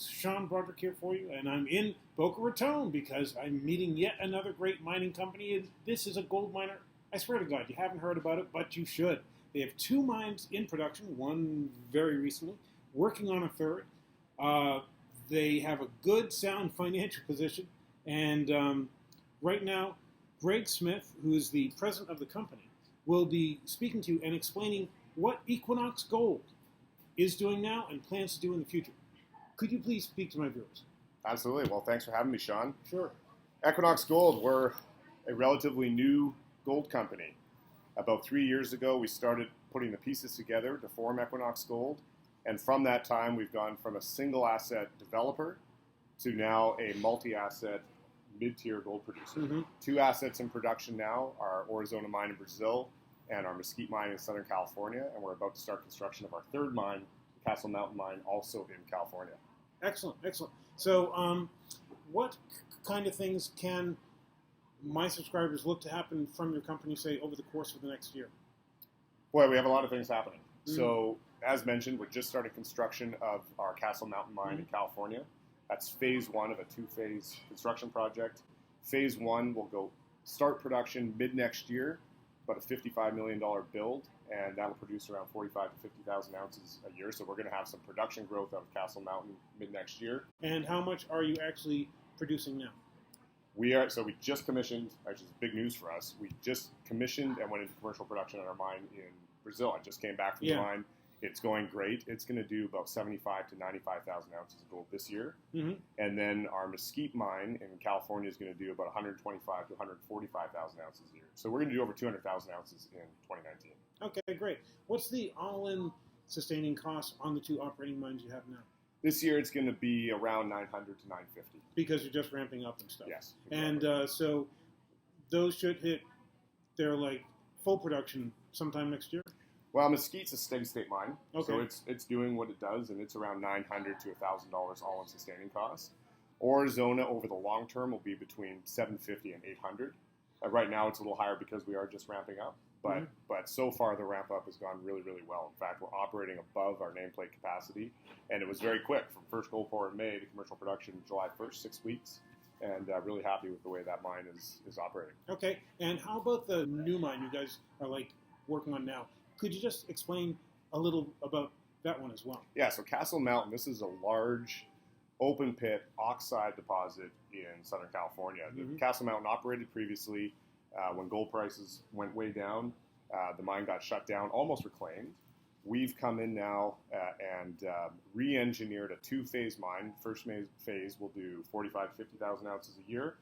folks. Sean Broderick here for you, and I'm in Boca Raton because I'm meeting yet another great mining company. This is a gold miner. I swear to God, you haven't heard about it, but you should. They have 2 mines in production, one very recently, working on a third. They have a good, sound financial position, and right now, Greg Smith, who is the president of the company, will be speaking to you and explaining what Equinox Gold is doing now and plans to do in the future. Could you please speak to my viewers? Absolutely. Well, thanks for having me, Sean. Sure. Equinox Gold, we're a relatively new gold company. About 3 years ago, we started putting the pieces together to form Equinox Gold. And from that time, we've gone from a single asset developer to now a multi-asset mid-tier gold producer. Mm-hmm. 2 assets in production now, our Aurizona mine in Brazil and our Mesquite mine in Southern California. And we're about to start construction of our 3rd mine, Castle Mountain mine, also in California. Excellent, excellent. So what kind of things can my subscribers look to happen from your company, say, over the course of the next year? Boy, we have a lot of things happening. Mm-hmm. So, as mentioned, we're just starting construction of our Castle Mountain mine in California. That's phase 1 of a 2-phase construction project. Phase 1 will go start production mid-next year, about a $55 million build, and that'll produce around 45 to 50,000 ounces a year. So we're going to have some production growth out of Castle Mountain mid-next year. And how much are you actually producing now? We just commissioned, actually it's big news for us, we just commissioned and went into commercial production on our mine in Brazil. I just came back from the mine. It's going great. It's going to do about 75 to 95,000 ounces of gold this year. Mm-hmm. And then our Mesquite mine in California is going to do about 125 to 145,000 ounces a year. So we're going to do over 200,000 ounces in 2019. Okay, great. What's the all-in sustaining cost on the 2 operating mines you have now? This year it's going to be around 900 to 950. Because you're just ramping up and stuff. Yes. Exactly. And so those should hit their full production sometime next year? Well, Mesquite's a steady state mine, okay. So it's doing what it does, and it's around $900 to $1,000 all in sustaining costs. Aurizona over the long term will be between $750 and $800. Right now it's a little higher because we are just ramping up, but so far the ramp up has gone really, really well. In fact, we're operating above our nameplate capacity, and it was very quick from first gold pour in May to commercial production July 1st, 6 weeks. And really happy with the way that mine is operating. Okay, and how about the new mine you guys are working on now? Could you just explain a little about that one as well? Yeah, so Castle Mountain, this is a large open pit oxide deposit in Southern California. Mm-hmm. Castle Mountain operated previously when gold prices went way down. The mine got shut down, almost reclaimed. We've come in now and re-engineered a 2-phase mine. First phase will do 45 to 50,000 ounces a year.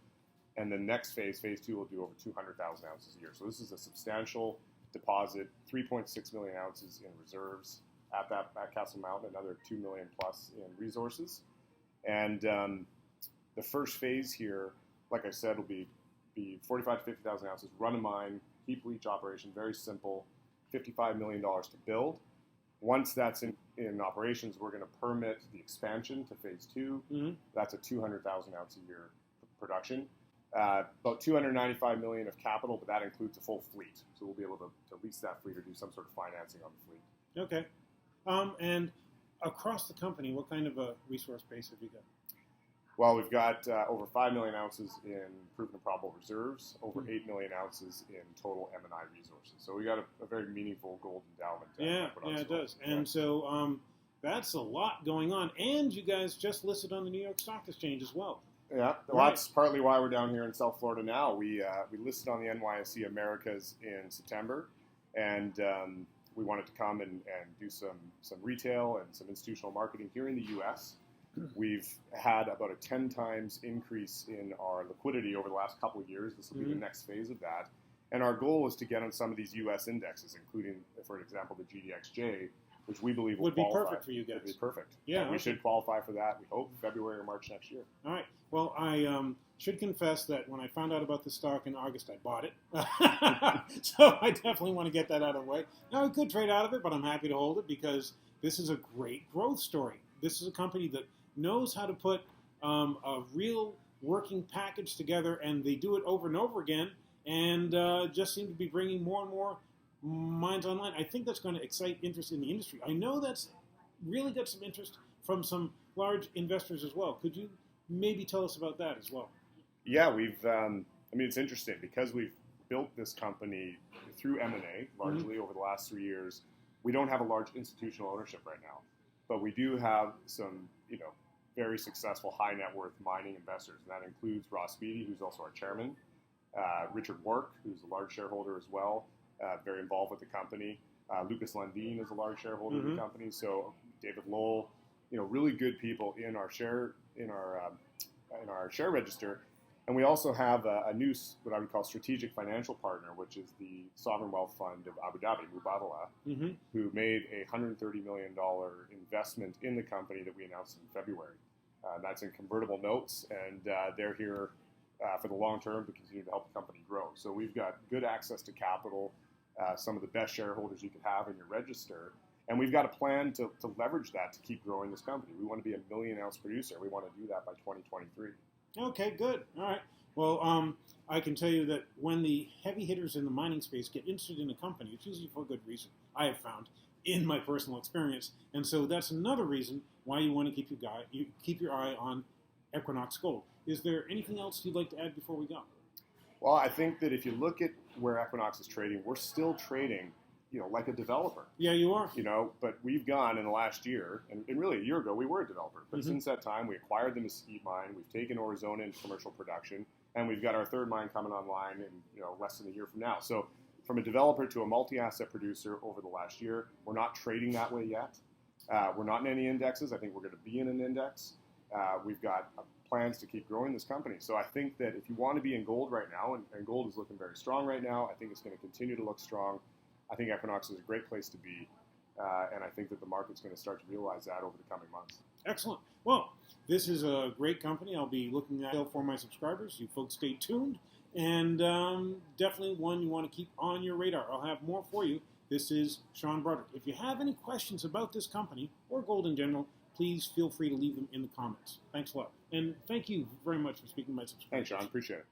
And the next phase, phase 2, will do over 200,000 ounces a year. So this is a substantial deposit, 3.6 million ounces in reserves at Castle Mountain, another 2 million plus in resources. And the first phase here, like I said, will be 45 to 50,000 ounces, run a mine, heap leach operation, very simple, $55 million to build. Once that's in operations, we're going to permit the expansion to phase 2. Mm-hmm. That's a 200,000 ounce a year production. About $295 million of capital, but that includes a full fleet. So we'll be able to lease that fleet or do some sort of financing on the fleet. Okay. And across the company, what kind of a resource base have you got? Well, we've got over 5 million ounces in proven and probable reserves, over 8 million ounces in total M&I resources. So we got a very meaningful gold endowment. Yeah, it does. And so that's a lot going on. And you guys just listed on the New York Stock Exchange as well. Yeah, well, that's partly why we're down here in South Florida now. We listed on the NYSE Americas in September, and we wanted to come and do some retail and some institutional marketing here in the U.S. We've had about a 10 times increase in our liquidity over the last couple of years. This will be the next phase of that. And our goal is to get on some of these U.S. indexes, including, for example, the GDXJ, which we believe would be perfect for you guys. Would be perfect. Yeah, we should qualify for that, we hope, February or March next year. All right. Well, I should confess that when I found out about the stock in August, I bought it. So I definitely want to get that out of the way. Now, I could trade out of it, but I'm happy to hold it because this is a great growth story. This is a company that knows how to put a real working package together, and they do it over and over again, and just seem to be bringing more and more mines online. I think that's going to excite interest in the industry. I know that's really got some interest from some large investors as well. Could you maybe tell us about that as well? Yeah, it's interesting because we've built this company through M&A largely over the last 3 years. We don't have a large institutional ownership right now, but we do have some, very successful high net worth mining investors. And that includes Ross Beatty, who's also our chairman, Richard Wark, who's a large shareholder as well, very involved with the company. Lucas Lundin is a large shareholder of the company. So David Lowell, really good people in our share register. And we also have a new, what I would call strategic financial partner, which is the Sovereign Wealth Fund of Abu Dhabi, Mubadala, who made a $130 million investment in the company that we announced in February. That's in convertible notes, and they're here for the long term to continue to help the company grow. So we've got good access to capital, some of the best shareholders you could have in your register, and we've got a plan to leverage that to keep growing this company. We want to be a 1 million ounce producer. We want to do that by 2023. Okay, good. All right. Well, I can tell you that when the heavy hitters in the mining space get interested in a company, it's usually for a good reason, I have found, in my personal experience. And so that's another reason why you want to keep your eye on Equinox Gold. Is there anything else you'd like to add before we go? Well, I think that if you look at where Equinox is trading, we're still trading, like a developer. Yeah, you are. But we've gone in the last year, and really a year ago, we were a developer. But since that time, we acquired the Mesquite mine, we've taken Arizona into commercial production, and we've got our third mine coming online in less than a year from now. So from a developer to a multi-asset producer over the last year, we're not trading that way yet. We're not in any indexes. I think we're going to be in an index. We've got plans to keep growing this company. So I think that if you want to be in gold right now, and gold is looking very strong right now, I think it's going to continue to look strong. I think Equinox is a great place to be, and I think that the market's going to start to realize that over the coming months. Excellent. Well, this is a great company. I'll be looking at it for my subscribers. You folks stay tuned, and definitely one you want to keep on your radar. I'll have more for you. This is Sean Broderick. If you have any questions about this company or gold in general, please feel free to leave them in the comments. Thanks a lot. And thank you very much for speaking to my subscribers. Thanks, Sean. Appreciate it.